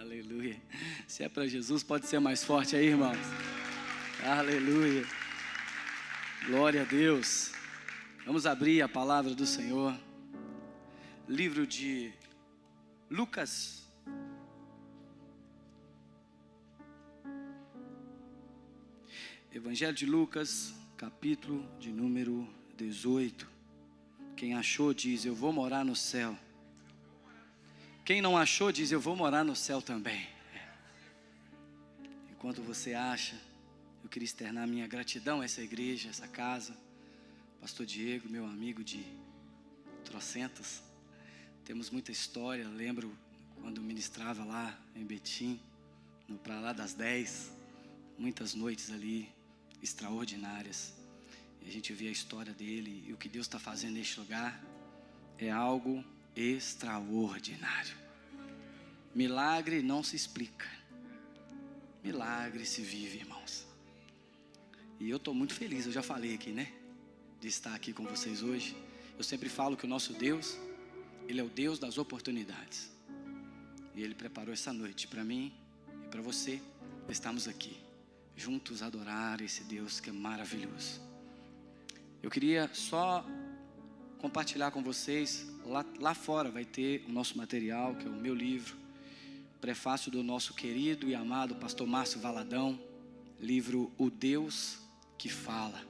Aleluia. Se é para Jesus, pode ser mais forte aí, irmãos. Aleluia. Glória a Deus. Vamos abrir a palavra do Senhor. Livro de Lucas. Evangelho de Lucas, capítulo de número 18. Quem achou diz: eu vou morar no céu. Quem não achou diz: eu vou morar no céu também. Enquanto você acha, eu queria externar minha gratidão a essa igreja, essa casa. Pastor Diego, meu amigo de trocentas. Temos muita história. Lembro quando ministrava lá em Betim, para lá das 10. Muitas noites ali extraordinárias. E a gente vê a história dele e o que Deus está fazendo neste lugar é algo extraordinário. Milagre não se explica, milagre se vive, irmãos. E eu estou muito feliz, eu já falei aqui, né, de estar aqui com vocês hoje. Eu sempre falo que o nosso Deus, Ele é o Deus das oportunidades. E Ele preparou essa noite para mim e para você. Estamos aqui juntos a adorar esse Deus que é maravilhoso. Eu queria só compartilhar com vocês, lá fora vai ter o nosso material, que é o meu livro, prefácio do nosso querido e amado pastor Márcio Valadão, livro O Deus que Fala.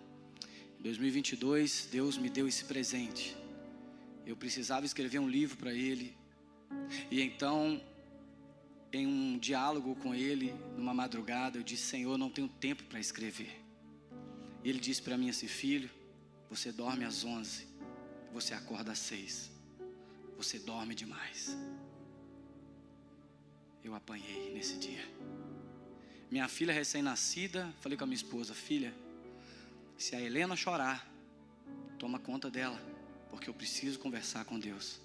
Em 2022, Deus me deu esse presente. Eu precisava escrever um livro para ele, e então, em um diálogo com ele, numa madrugada, eu disse: Senhor, não tenho tempo para escrever. E ele disse para mim assim: filho, você dorme às 11, você acorda às 6, você dorme demais. Eu apanhei nesse dia. Minha filha recém-nascida, falei com a minha esposa: filha, se a Helena chorar, toma conta dela, porque eu preciso conversar com Deus.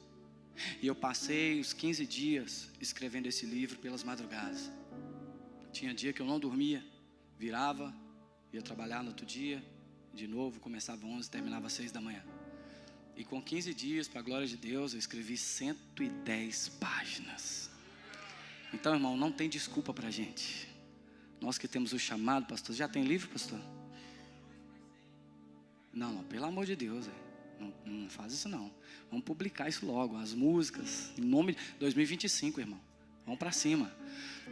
E eu passei os 15 dias escrevendo esse livro pelas madrugadas. Tinha dia que eu não dormia, virava, ia trabalhar no outro dia, de novo, começava às 11, terminava às 6 da manhã. E com 15 dias, para a glória de Deus, eu escrevi 110 páginas. Então, irmão, não tem desculpa para a gente. Nós que temos o chamado, pastor. Já tem livro, pastor? Não, pelo amor de Deus, não faz isso não. Vamos publicar isso logo, as músicas, em nome de 2025, irmão. Vamos para cima.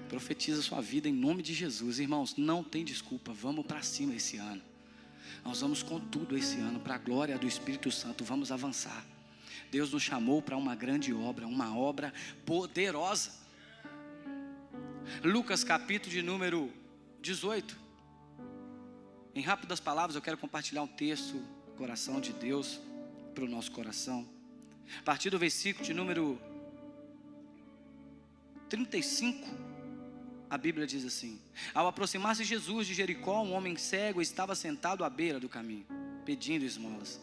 Profetiza a sua vida em nome de Jesus. Irmãos, não tem desculpa, vamos para cima esse ano. Nós vamos com tudo esse ano, para a glória do Espírito Santo, vamos avançar. Deus nos chamou para uma grande obra, uma obra poderosa. Lucas capítulo de número 18. Em rápidas palavras eu quero compartilhar um texto, coração de Deus, para o nosso coração. A partir do versículo de número 35, a Bíblia diz assim: ao aproximar-se Jesus de Jericó, um homem cego estava sentado à beira do caminho, pedindo esmolas.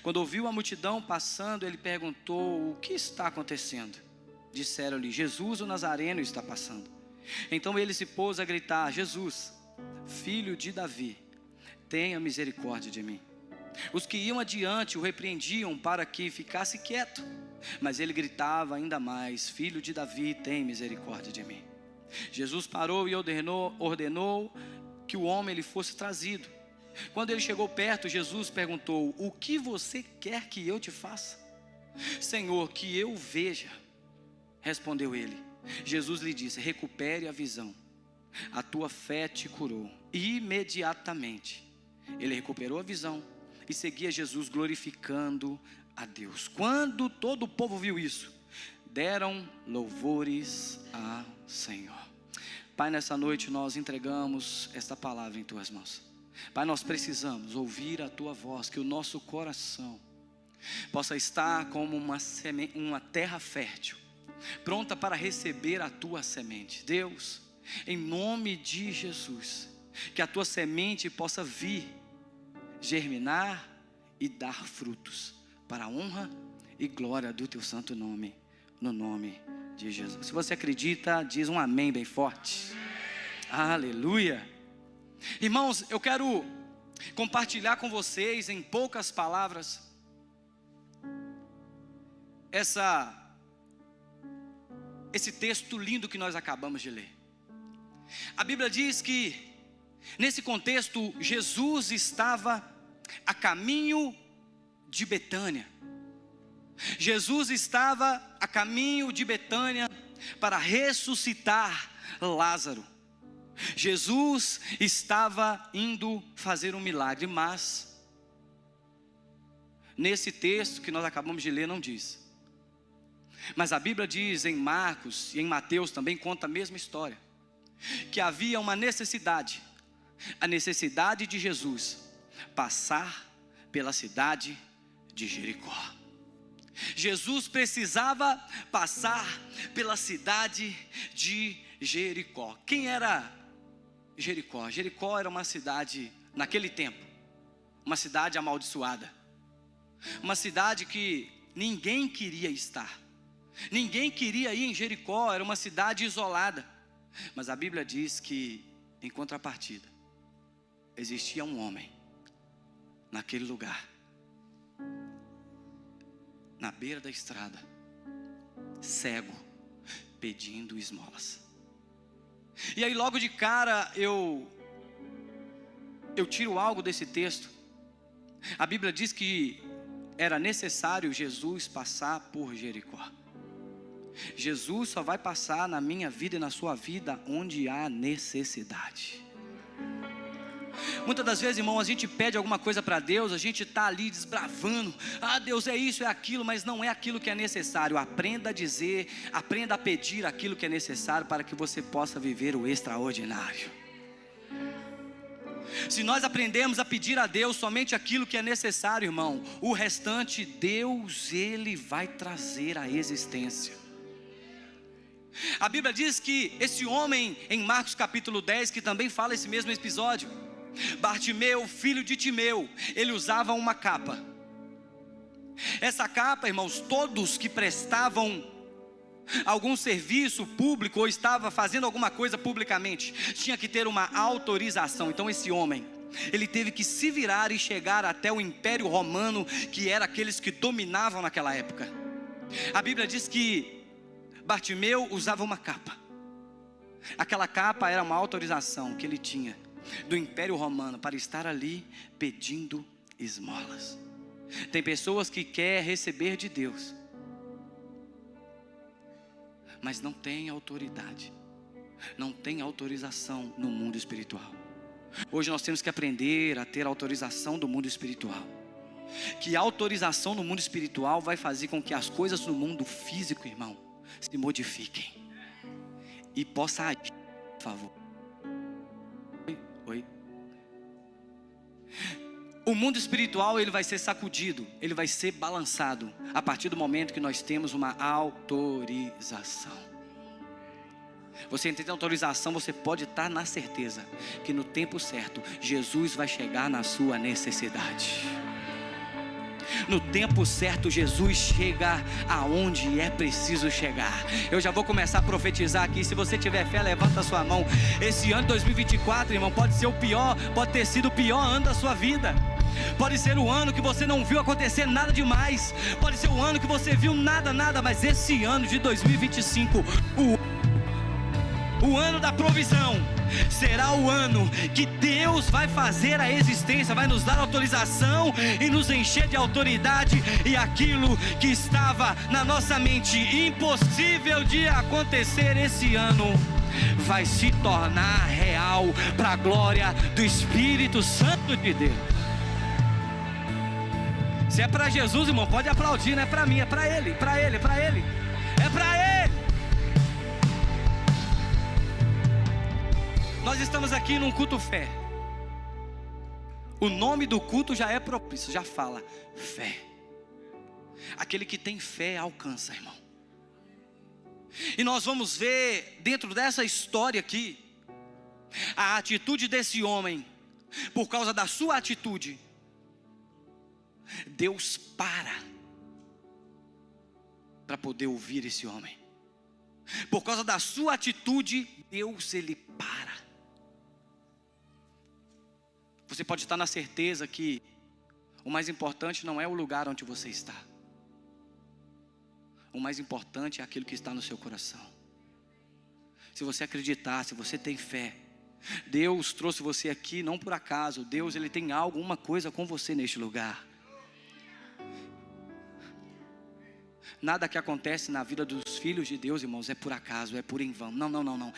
Quando ouviu a multidão passando, ele perguntou: o que está acontecendo? Disseram-lhe: Jesus o Nazareno está passando. Então ele se pôs a gritar: Jesus, filho de Davi, tenha misericórdia de mim. Os que iam adiante o repreendiam para que ficasse quieto, mas ele gritava ainda mais: filho de Davi, tem misericórdia de mim. Jesus parou e ordenou que o homem lhe fosse trazido. Quando ele chegou perto, Jesus perguntou: o que você quer que eu te faça? Senhor, que eu veja. Respondeu ele. Jesus lhe disse: recupere a visão, a tua fé te curou. Imediatamente ele recuperou a visão e seguia Jesus, glorificando a Deus. Quando todo o povo viu isso, deram louvores ao Senhor. Pai, nessa noite nós entregamos esta palavra em tuas mãos. Pai, nós precisamos ouvir a tua voz, que o nosso coração possa estar como uma terra fértil, pronta para receber a tua semente. Deus, em nome de Jesus, que a tua semente possa vir, germinar e dar frutos, para a honra e glória do teu santo nome, no nome de Jesus. Se você acredita, diz um amém bem forte. Aleluia. Irmãos, eu quero compartilhar com vocês em poucas palavras esse texto lindo que nós acabamos de ler. A Bíblia diz que, nesse contexto, Jesus estava a caminho de Betânia. Jesus estava a caminho de Betânia para ressuscitar Lázaro. Jesus estava indo fazer um milagre, mas nesse texto que nós acabamos de ler não diz. Mas a Bíblia diz em Marcos e em Mateus também conta a mesma história, que havia uma necessidade, a necessidade de Jesus passar pela cidade de Jericó. Jesus precisava passar pela cidade de Jericó. Quem era Jericó? Jericó era uma cidade, naquele tempo, uma cidade amaldiçoada, uma cidade que ninguém queria estar, ninguém queria ir em Jericó, era uma cidade isolada. Mas a Bíblia diz que, em contrapartida, existia um homem naquele lugar, na beira da estrada, cego, pedindo esmolas. E aí logo de cara eu tiro algo desse texto. A Bíblia diz que era necessário Jesus passar por Jericó. Jesus só vai passar na minha vida e na sua vida onde há necessidade. Muitas das vezes, irmão, a gente pede alguma coisa para Deus, a gente está ali desbravando, Deus é isso, é aquilo, mas não é aquilo que é necessário. Aprenda a dizer, aprenda a pedir aquilo que é necessário para que você possa viver o extraordinário. Se nós aprendemos a pedir a Deus somente aquilo que é necessário, irmão, o restante Deus, Ele vai trazer à existência. A Bíblia diz que esse homem, em Marcos capítulo 10, que também fala esse mesmo episódio, Bartimeu, filho de Timeu, ele usava uma capa. Essa capa, irmãos, todos que prestavam algum serviço público ou estava fazendo alguma coisa publicamente, tinha que ter uma autorização. Então esse homem, ele teve que se virar e chegar até o Império Romano, que era aqueles que dominavam naquela época. A Bíblia diz que Bartimeu usava uma capa. Aquela capa era uma autorização que ele tinha do Império Romano para estar ali pedindo esmolas. Tem pessoas que querem receber de Deus, mas não tem autoridade, não tem autorização no mundo espiritual. Hoje nós temos que aprender a ter autorização do mundo espiritual. Que a autorização no mundo espiritual vai fazer com que as coisas no mundo físico, irmão, se modifiquem e possa agir, por favor. Oi. O mundo espiritual, ele vai ser sacudido, ele vai ser balançado a partir do momento que nós temos uma autorização. Você entende a autorização, você pode estar na certeza que no tempo certo Jesus vai chegar na sua necessidade. No tempo certo Jesus chega aonde é preciso chegar. Eu já vou começar a profetizar aqui. Se você tiver fé, levanta a sua mão. Esse ano de 2024, irmão, pode ser o pior, pode ter sido o pior ano da sua vida. Pode ser o ano que você não viu acontecer nada demais. Pode ser o ano que você viu nada, mas esse ano de 2025, o ano da provisão, será o ano que Deus vai fazer a existência, vai nos dar autorização e nos encher de autoridade, e aquilo que estava na nossa mente impossível de acontecer esse ano vai se tornar real para a glória do Espírito Santo de Deus. Se é para Jesus, irmão, pode aplaudir, não é para mim, é para Ele, é para Ele, é para Ele. Nós estamos aqui num culto fé. O nome do culto já é propício, já fala fé. Aquele que tem fé alcança, irmão. E nós vamos ver dentro dessa história aqui a atitude desse homem. Por causa da sua atitude, Deus para poder ouvir esse homem. Por causa da sua atitude, Deus, ele para. Você pode estar na certeza que o mais importante não é o lugar onde você está. O mais importante é aquilo que está no seu coração. se você acreditar, se você tem fé, Deus trouxe você aqui não por acaso. Deus, Ele tem alguma coisa com você neste lugar. Nada que acontece na vida dos filhos de Deus, irmãos, é por acaso, é por em vão. Não.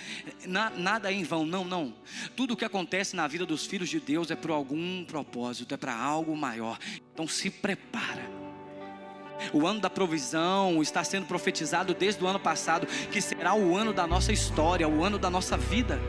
Nada é em vão, não. Tudo que acontece na vida dos filhos de Deus é por algum propósito, é para algo maior. Então se prepara. O ano da provisão está sendo profetizado desde o ano passado, que será o ano da nossa história, o ano da nossa vida.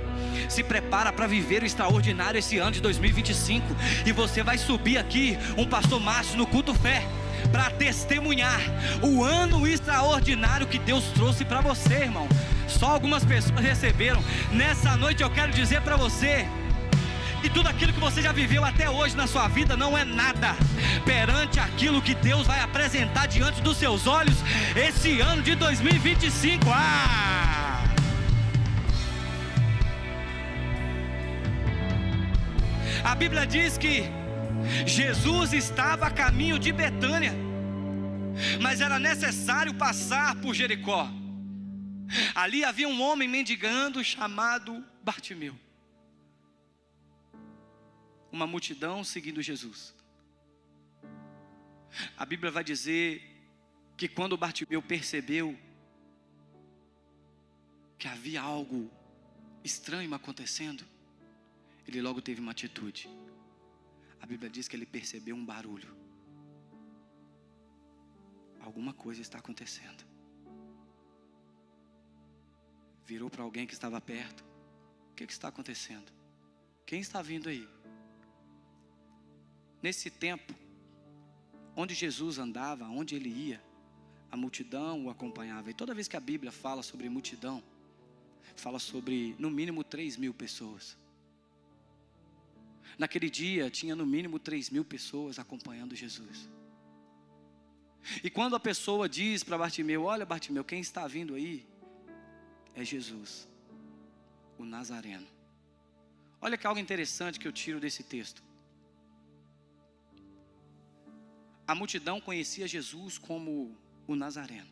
Se prepara para viver o extraordinário esse ano de 2025. E você vai subir aqui, um pastor Márcio, no culto fé, para testemunhar o ano extraordinário que Deus trouxe para você, irmão. Só algumas pessoas receberam. Nessa noite eu quero dizer para você que tudo aquilo que você já viveu até hoje na sua vida não é nada perante aquilo que Deus vai apresentar diante dos seus olhos esse ano de 2025. A Bíblia diz que Jesus estava a caminho de Betânia, mas era necessário passar por Jericó. Ali havia um homem mendigando chamado Bartimeu. Uma multidão seguindo Jesus. A Bíblia vai dizer que quando Bartimeu percebeu que havia algo estranho acontecendo, ele logo teve uma atitude. A Bíblia diz que ele percebeu um barulho. Alguma coisa está acontecendo. Virou para alguém que estava perto. O que está acontecendo? Quem está vindo aí? Nesse tempo, onde Jesus andava, onde ele ia, a multidão o acompanhava. E toda vez que a Bíblia fala sobre multidão, fala sobre no mínimo 3.000 pessoas. Naquele dia tinha no mínimo 3.000 pessoas acompanhando Jesus. E quando a pessoa diz para Bartimeu: olha, Bartimeu, quem está vindo aí é Jesus, o Nazareno. Olha que algo interessante que eu tiro desse texto. A multidão conhecia Jesus como o Nazareno.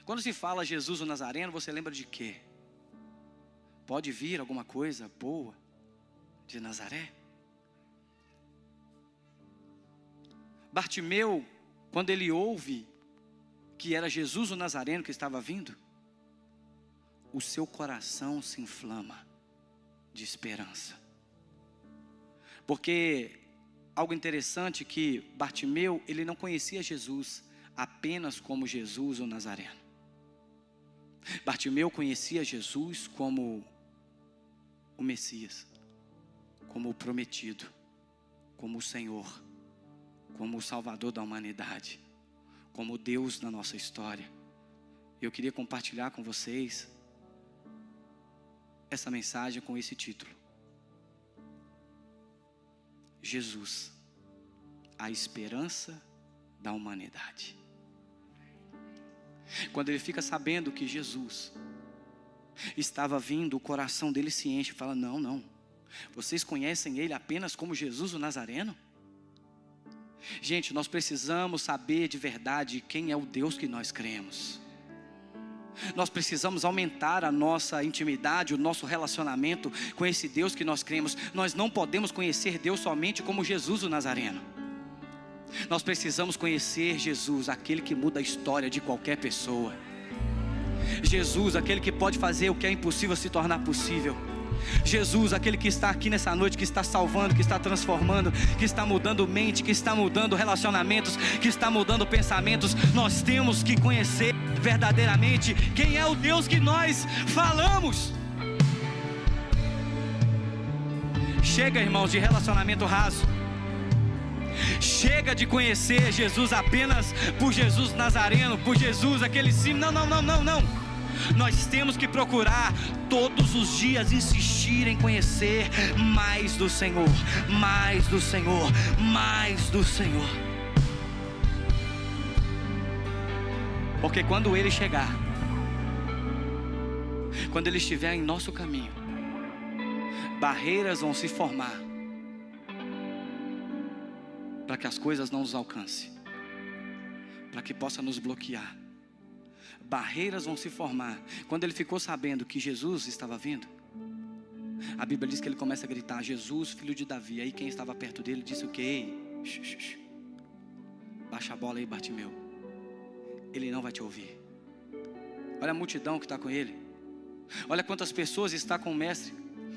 Quando se fala Jesus o Nazareno, você lembra de quê? Pode vir alguma coisa boa de Nazaré? Bartimeu, quando ele ouve que era Jesus o Nazareno que estava vindo, o seu coração se inflama de esperança. Porque algo interessante que Bartimeu, ele não conhecia Jesus apenas como Jesus o Nazareno. Bartimeu conhecia Jesus como o Messias, como o prometido, como o Senhor, como o Salvador da humanidade, como o Deus da nossa história. Eu queria compartilhar com vocês essa mensagem com esse título: Jesus, a esperança da humanidade. Quando ele fica sabendo que Jesus estava vindo, o coração dele se enche e fala: não, vocês conhecem ele apenas como Jesus o Nazareno? Gente, nós precisamos saber de verdade quem é o Deus que nós cremos. Nós precisamos aumentar a nossa intimidade, o nosso relacionamento com esse Deus que nós cremos. Nós não podemos conhecer Deus somente como Jesus o Nazareno. Nós precisamos conhecer Jesus, aquele que muda a história de qualquer pessoa. Jesus, aquele que pode fazer o que é impossível se tornar possível. Jesus, aquele que está aqui nessa noite, que está salvando, que está transformando, que está mudando mente, que está mudando relacionamentos, que está mudando pensamentos. Nós temos que conhecer verdadeiramente quem é o Deus que nós falamos. Chega, irmãos, de relacionamento raso. Chega de conhecer Jesus apenas por Jesus Nazareno, por Jesus aquele sim. Não. Nós temos que procurar todos os dias insistir em conhecer mais do Senhor, mais do Senhor, mais do Senhor. Porque quando Ele chegar, quando Ele estiver em nosso caminho, barreiras vão se formar para que as coisas não nos alcancem, para que possa nos bloquear. barreiras vão se formar. Quando ele ficou sabendo que Jesus estava vindo, a Bíblia diz que ele começa a gritar: Jesus, filho de Davi. Aí quem estava perto dele disse o quê? Ei, baixa a bola aí, Bartimeu, ele não vai te ouvir. Olha a multidão que está com ele. Olha quantas pessoas estão com o mestre.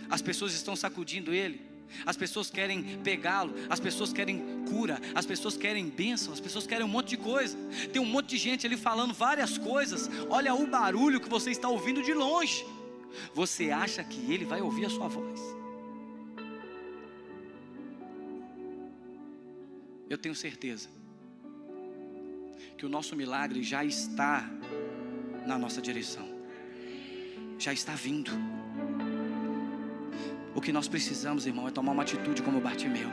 As pessoas estão sacudindo ele. As pessoas querem pegá-lo. As pessoas querem cura. As pessoas querem bênção. As pessoas querem um monte de coisa. Tem um monte de gente ali falando várias coisas. Olha o barulho que você está ouvindo de longe. Você acha que ele vai ouvir a sua voz? Eu tenho certeza que o nosso milagre já está na nossa direção, já está vindo. O que nós precisamos, irmão, é tomar uma atitude como Bartimeu.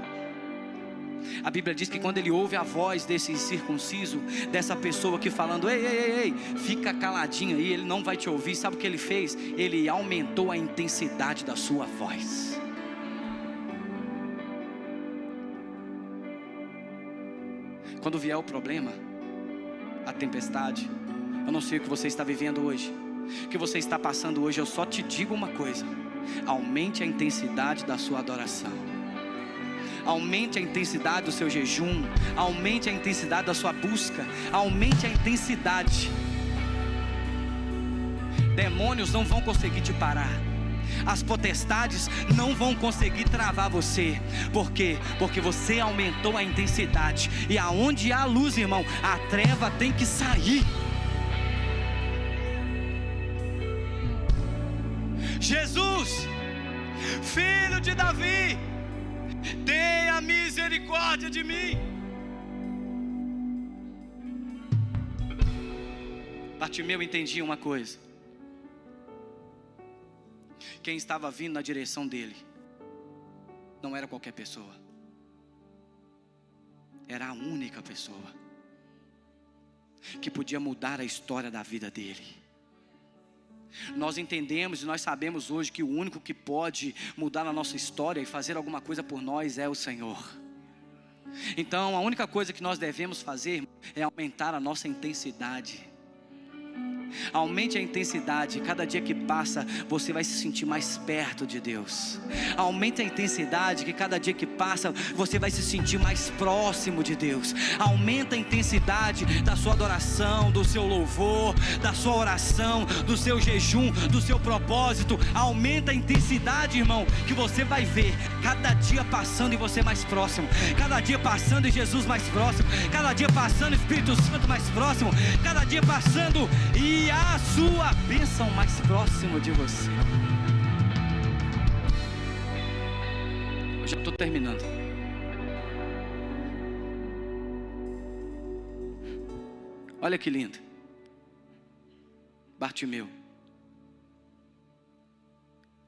A Bíblia diz que quando ele ouve a voz desse incircunciso, dessa pessoa aqui falando: ei, fica caladinho aí, ele não vai te ouvir. Sabe o que ele fez? Ele aumentou a intensidade da sua voz. Quando vier o problema, a tempestade, eu não sei o que você está vivendo hoje, o que você está passando hoje, eu só te digo uma coisa: aumente a intensidade da sua adoração, aumente a intensidade do seu jejum, aumente a intensidade da sua busca, aumente a intensidade. Demônios não vão conseguir te parar, as potestades não vão conseguir travar você. Por quê? Porque você aumentou a intensidade. E aonde há luz, irmão, a treva tem que sair. Jesus, filho de Davi, tenha misericórdia de mim. Bartimeu entendia uma coisa: quem estava vindo na direção dele não era qualquer pessoa, era a única pessoa que podia mudar a história da vida dele. Nós entendemos e nós sabemos hoje que o único que pode mudar a nossa história e fazer alguma coisa por nós é o Senhor. Então a única coisa que nós devemos fazer é aumentar a nossa intensidade. Aumente a intensidade. Cada dia que passa você vai se sentir mais perto de Deus. Aumente a intensidade, que cada dia que passa você vai se sentir mais próximo de Deus. Aumenta a intensidade da sua adoração, do seu louvor, da sua oração, do seu jejum, do seu propósito. Aumenta a intensidade, irmão, que você vai ver cada dia passando e você mais próximo, cada dia passando e Jesus mais próximo, cada dia passando o Espírito Santo mais próximo, cada dia passando e a sua bênção mais próximo de você. Eu já estou terminando. Olha que lindo. Bartimeu,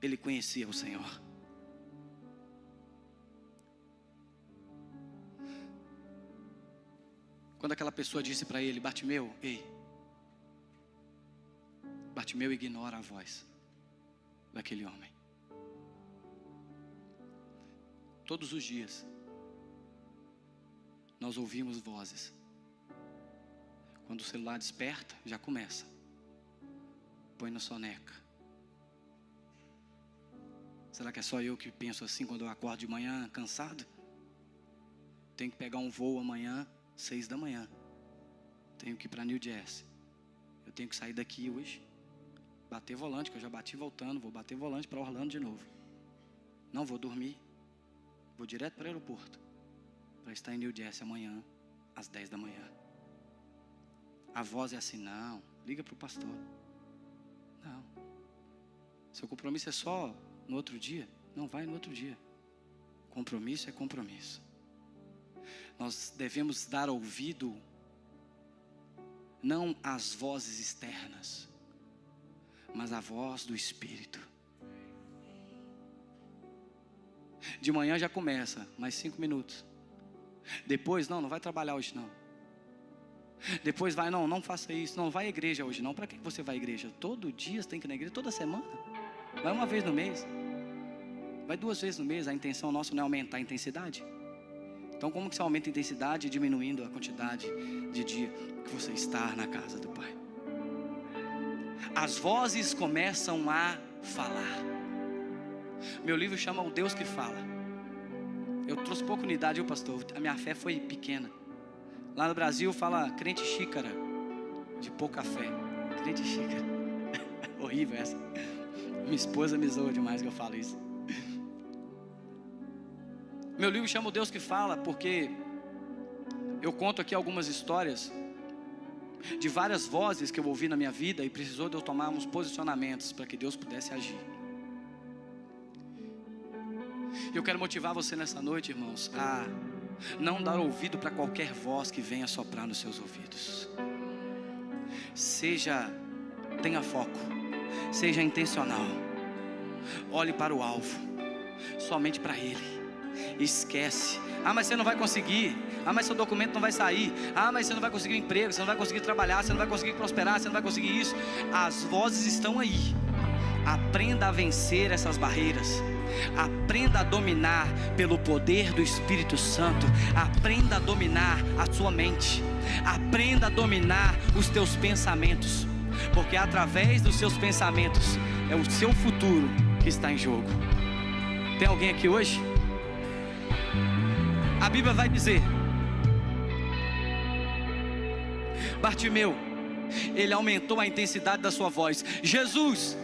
ele conhecia o Senhor. Quando aquela pessoa disse para ele: Bartimeu, ei. Bartimeu ignora a voz daquele homem. Todos os dias nós ouvimos vozes. Quando o celular desperta, já começa: põe na soneca. Será que é só eu que penso assim quando eu acordo de manhã cansado? Tenho que pegar um voo amanhã, 6 da manhã. Tenho que ir para New Jersey. Eu tenho que sair daqui hoje, bater volante, que eu já bati voltando. Vou bater volante para Orlando de novo. Não vou dormir. Vou direto para o aeroporto, para estar em New Jersey amanhã, às 10 da manhã. A voz é assim: não, liga para o pastor. Não. Seu compromisso é só no outro dia? Não, vai no outro dia. Compromisso é compromisso. Nós devemos dar ouvido não às vozes externas, mas à voz do Espírito. De manhã já começa, mais 5 minutos. Depois, não vai trabalhar hoje não. Depois vai, não faça isso, não vai à igreja hoje não. Para que você vai à igreja? Todo dia você tem que ir na igreja, toda semana. Vai uma vez no mês, vai 2 vezes no mês. A intenção nossa não é aumentar a intensidade. Então como que você aumenta a intensidade diminuindo a quantidade de dia que você está na casa do Pai? as vozes começam a falar. Meu livro chama O Deus que Fala. Eu trouxe pouca unidade, viu, pastor? A minha fé foi pequena. Lá no Brasil fala crente xícara, de pouca fé. Crente xícara. Horrível essa. Minha esposa me zoa demais que eu falo isso. Meu livro chama O Deus que Fala porque eu conto aqui algumas histórias de várias vozes que eu ouvi na minha vida e precisou de eu tomar uns posicionamentos para que Deus pudesse agir. Eu quero motivar você nessa noite, irmãos, a não dar ouvido para qualquer voz que venha soprar nos seus ouvidos. Tenha foco, seja intencional, olhe para o alvo, somente para Ele. Esquece, mas você não vai conseguir, mas seu documento não vai sair, mas você não vai conseguir um emprego, você não vai conseguir trabalhar, você não vai conseguir prosperar, você não vai conseguir isso. As vozes estão aí. Aprenda a vencer essas barreiras. Aprenda a dominar pelo poder do Espírito Santo. Aprenda a dominar a sua mente. Aprenda a dominar os teus pensamentos, porque através dos seus pensamentos é o seu futuro que está em jogo. Tem alguém aqui hoje? A Bíblia vai dizer: Bartimeu, ele aumentou a intensidade da sua voz: Jesus,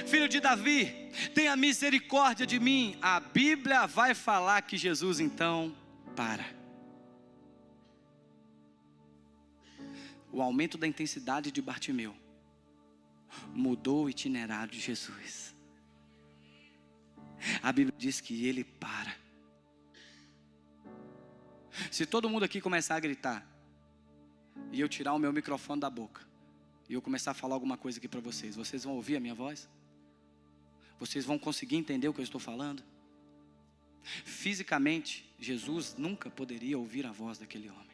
Filho de Davi, tenha misericórdia de mim. A Bíblia vai falar que Jesus então para. O aumento da intensidade de Bartimeu mudou o itinerário de Jesus. A Bíblia diz que ele para. Se todo mundo aqui começar a gritar e eu tirar o meu microfone da boca e eu começar a falar alguma coisa aqui para vocês, vocês vão ouvir a minha voz? Vocês vão conseguir entender o que eu estou falando? Fisicamente, Jesus nunca poderia ouvir a voz daquele homem.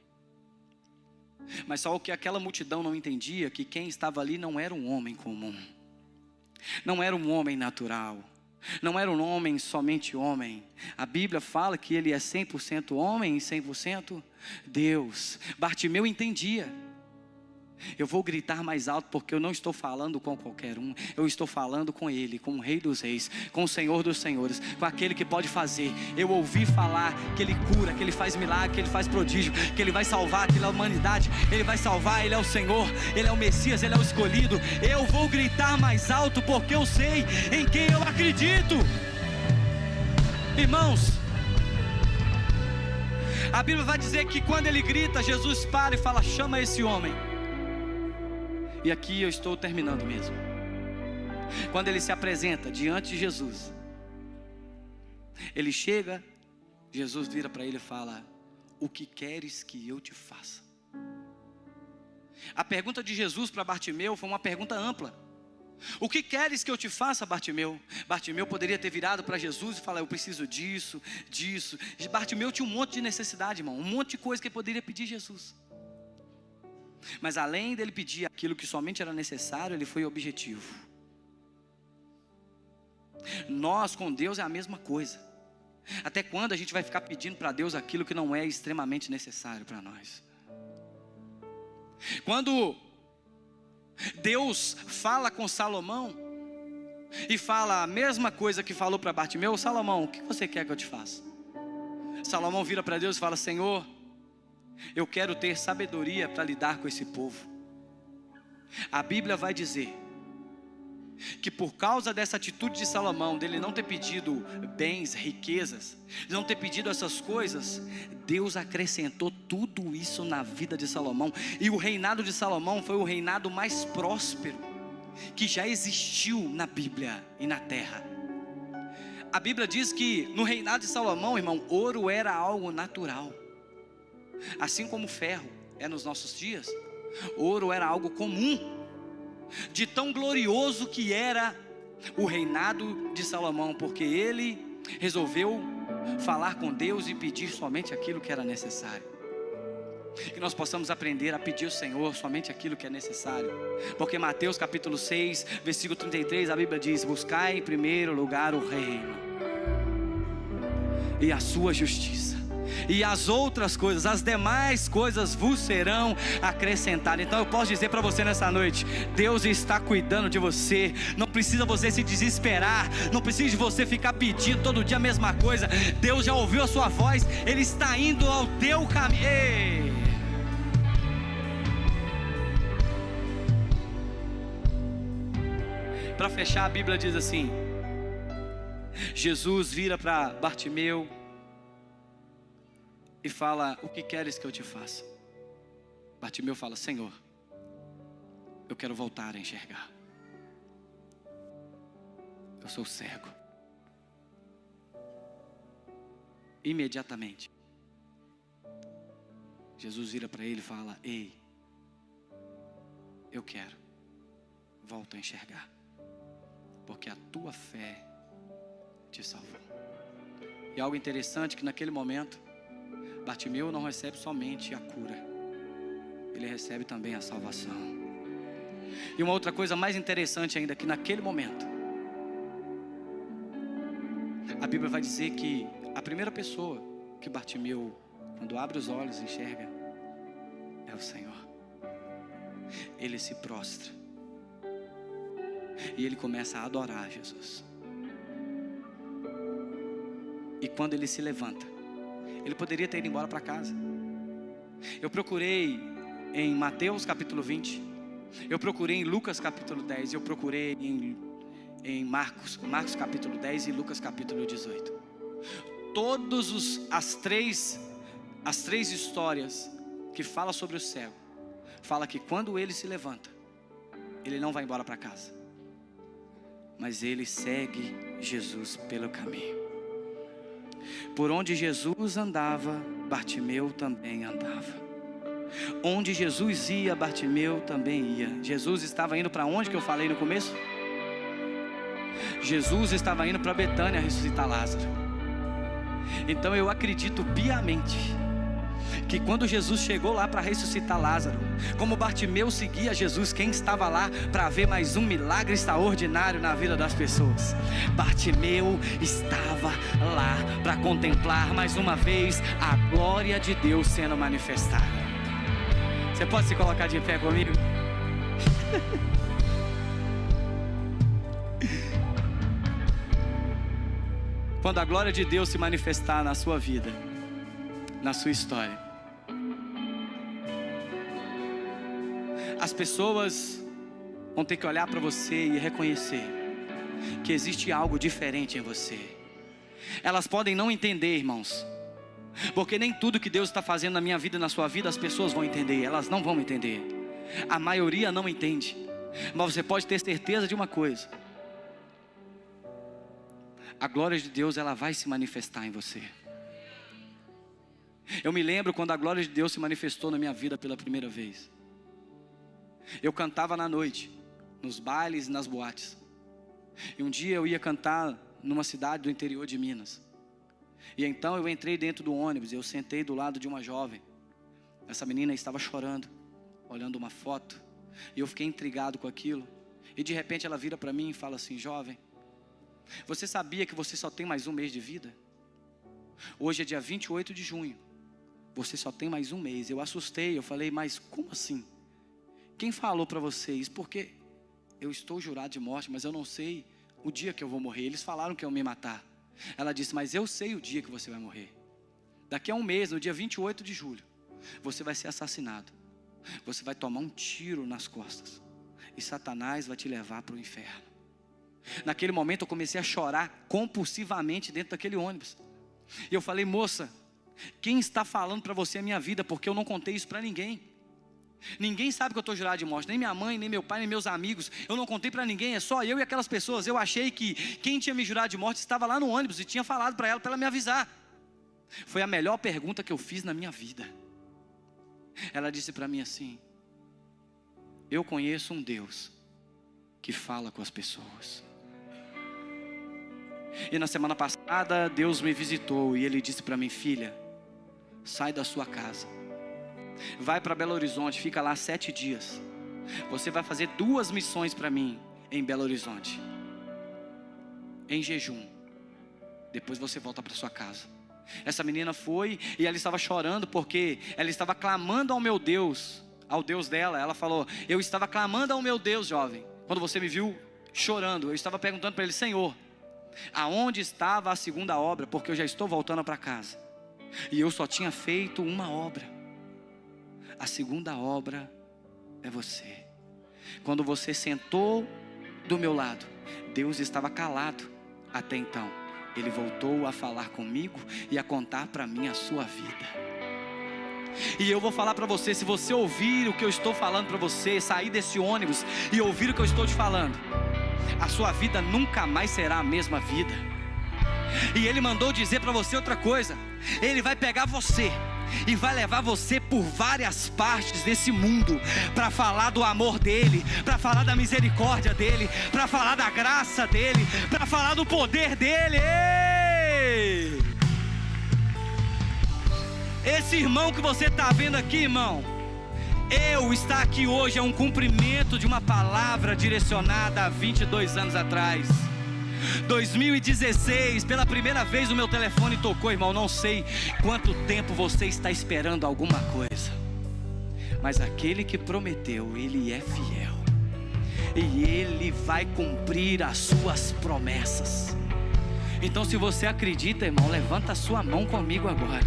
Mas só o que aquela multidão não entendia, que quem estava ali não era um homem comum, não era um homem natural, não era um homem somente homem. A Bíblia fala que ele é 100% homem e 100% Deus. Bartimeu entendia: eu vou gritar mais alto porque eu não estou falando com qualquer um. Eu estou falando com Ele, com o Rei dos Reis, com o Senhor dos Senhores, com aquele que pode fazer. Eu ouvi falar que Ele cura, que Ele faz milagre, que Ele faz prodígio, que Ele vai salvar aquela humanidade. Ele vai salvar, Ele é o Senhor, Ele é o Messias, Ele é o escolhido. Eu vou gritar mais alto porque eu sei em quem eu acredito. Irmãos, a Bíblia vai dizer que quando Ele grita, Jesus para e fala: chama esse homem. E aqui eu estou terminando mesmo. Quando ele se apresenta diante de Jesus, ele chega, Jesus vira para ele e fala: o que queres que eu te faça? A pergunta de Jesus para Bartimeu foi uma pergunta ampla. O que queres que eu te faça, Bartimeu? Bartimeu poderia ter virado para Jesus e falar: eu preciso disso, disso. Bartimeu tinha um monte de necessidade, irmão, um monte de coisa que ele poderia pedir a Jesus. Mas além dele pedir aquilo que somente era necessário, ele foi objetivo. Nós com Deus é a mesma coisa. Até quando a gente vai ficar pedindo para Deus aquilo que não é extremamente necessário para nós? Quando Deus fala com Salomão e fala a mesma coisa que falou para Bartimeu: Salomão, o que você quer que eu te faça? Salomão vira para Deus e fala: Senhor, eu quero ter sabedoria para lidar com esse povo. A Bíblia vai dizer que por causa dessa atitude de Salomão, dele não ter pedido bens, riquezas, de não ter pedido essas coisas, Deus acrescentou tudo isso na vida de Salomão. E o reinado de Salomão foi o reinado mais próspero que já existiu na Bíblia e na terra. A Bíblia diz que no reinado de Salomão, irmão, ouro era algo natural. Assim como ferro é nos nossos dias, ouro era algo comum. De tão glorioso que era o reinado de Salomão, porque ele resolveu falar com Deus e pedir somente aquilo que era necessário. Que nós possamos aprender a pedir ao Senhor somente aquilo que é necessário. Porque Mateus capítulo 6, versículo 33, a Bíblia diz: buscai em primeiro lugar o reino e a sua justiça, e as outras coisas, as demais coisas vos serão acrescentadas. Então eu posso dizer para você nessa noite: Deus está cuidando de você. Não precisa você se desesperar, não precisa de você ficar pedindo todo dia a mesma coisa. Deus já ouviu a sua voz, Ele está indo ao teu caminho. Para fechar, a Bíblia diz assim: Jesus vira para Bartimeu e fala: o que queres que eu te faça? Bartimeu fala: Senhor, eu quero voltar a enxergar. Eu sou cego. Imediatamente, Jesus vira para ele e fala: ei, eu quero, volta a enxergar, porque a tua fé te salvou. E algo interessante que naquele momento, Bartimeu não recebe somente a cura, ele recebe também a salvação. E uma outra coisa mais interessante ainda, que naquele momento, a Bíblia vai dizer que a primeira pessoa que Bartimeu, quando abre os olhos, enxerga, é o Senhor. Ele se prostra e ele começa a adorar Jesus. E quando ele se levanta, ele poderia ter ido embora para casa. Eu procurei em Mateus capítulo 20, eu procurei em Lucas capítulo 10, eu procurei em Marcos capítulo 10 e Lucas capítulo 18. As três histórias que falam sobre o cego, fala que quando ele se levanta, ele não vai embora para casa, mas ele segue Jesus pelo caminho. Por onde Jesus andava, Bartimeu também andava. Onde Jesus ia, Bartimeu também ia. Jesus estava indo para onde que eu falei no começo? Jesus estava indo para Betânia ressuscitar Lázaro. Então eu acredito piamente que quando Jesus chegou lá para ressuscitar Lázaro, como Bartimeu seguia Jesus, quem estava lá para ver mais um milagre extraordinário na vida das pessoas? Bartimeu estava lá para contemplar mais uma vez a glória de Deus sendo manifestada. Você pode se colocar de pé comigo? Quando a glória de Deus se manifestar na sua vida, na sua história, as pessoas vão ter que olhar para você e reconhecer que existe algo diferente em você. Elas podem não entender, irmãos, porque nem tudo que Deus está fazendo na minha vida e na sua vida as pessoas vão entender. Elas não vão entender. A maioria não entende. Mas você pode ter certeza de uma coisa: a glória de Deus, ela vai se manifestar em você. Eu me lembro quando a glória de Deus se manifestou na minha vida pela primeira vez. Eu cantava na noite, nos bailes e nas boates. E um dia eu ia cantar numa cidade do interior de Minas. E então eu entrei dentro do ônibus e eu sentei do lado de uma jovem. Essa menina estava chorando, olhando uma foto. E eu fiquei intrigado com aquilo. E de repente ela vira para mim e fala assim: jovem, você sabia que você só tem mais um mês de vida? Hoje é dia 28 de junho. Você só tem mais um mês. Eu assustei, eu falei: mas como assim? Quem falou para vocês? Porque eu estou jurado de morte, mas eu não sei o dia que eu vou morrer. Eles falaram que iam me matar. Ela disse: mas eu sei o dia que você vai morrer. Daqui a um mês, no dia 28 de julho, você vai ser assassinado. Você vai tomar um tiro nas costas. E Satanás vai te levar para o inferno. Naquele momento eu comecei a chorar compulsivamente dentro daquele ônibus. E eu falei: moça, quem está falando para você a minha vida? Porque eu não contei isso para ninguém. Ninguém sabe que eu estou jurado de morte. Nem minha mãe, nem meu pai, nem meus amigos. Eu não contei para ninguém, é só eu e aquelas pessoas. Eu achei que quem tinha me jurado de morte estava lá no ônibus e tinha falado para ela me avisar. Foi a melhor pergunta que eu fiz na minha vida. Ela disse para mim assim: eu conheço um Deus que fala com as pessoas. E na semana passada Deus me visitou e Ele disse para mim: filha, sai da sua casa, vai para Belo Horizonte, fica lá 7 dias. Você vai fazer 2 missões para mim em Belo Horizonte, em jejum. Depois você volta para sua casa. Essa menina foi e ela estava chorando porque ela estava clamando ao meu Deus, ao Deus dela. Ela falou: eu estava clamando ao meu Deus, jovem, quando você me viu chorando. Eu estava perguntando para ele: Senhor, aonde estava a segunda obra? Porque eu já estou voltando para casa e eu só tinha feito uma obra. A segunda obra é você. Quando você sentou do meu lado, Deus estava calado até então. Ele voltou a falar comigo e a contar para mim a sua vida. E eu vou falar para você, se você ouvir o que eu estou falando para você, sair desse ônibus e ouvir o que eu estou te falando, a sua vida nunca mais será a mesma vida. E Ele mandou dizer para você outra coisa: Ele vai pegar você e vai levar você por várias partes desse mundo, para falar do amor dEle, para falar da misericórdia dEle, para falar da graça dEle, para falar do poder dEle. Ei! Esse irmão que você está vendo aqui, irmão, eu estar aqui hoje é um cumprimento de uma palavra direcionada há 22 anos atrás. 2016, pela primeira vez o meu telefone tocou, irmão. Não sei quanto tempo você está esperando alguma coisa, mas aquele que prometeu, Ele é fiel, e Ele vai cumprir as suas promessas. Então, se você acredita, irmão, levanta a sua mão comigo agora.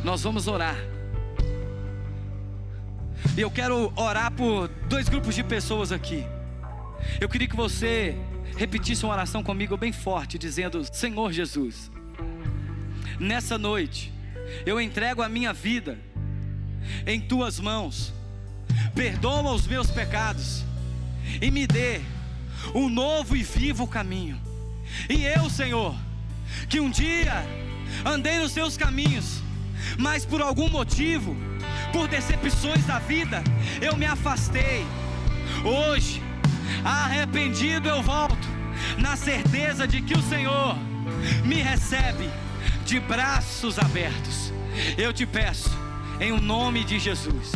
Nós vamos orar. E eu quero orar por 2 grupos de pessoas aqui. Eu queria que você repetisse uma oração comigo bem forte, dizendo: Senhor Jesus, nessa noite eu entrego a minha vida em Tuas mãos. Perdoa os meus pecados e me dê um novo e vivo caminho. E eu, Senhor, que um dia andei nos Teus caminhos, mas por algum motivo, por decepções da vida, eu me afastei. Hoje, arrependido, eu volto, na certeza de que o Senhor me recebe de braços abertos. Eu te peço, em o nome de Jesus.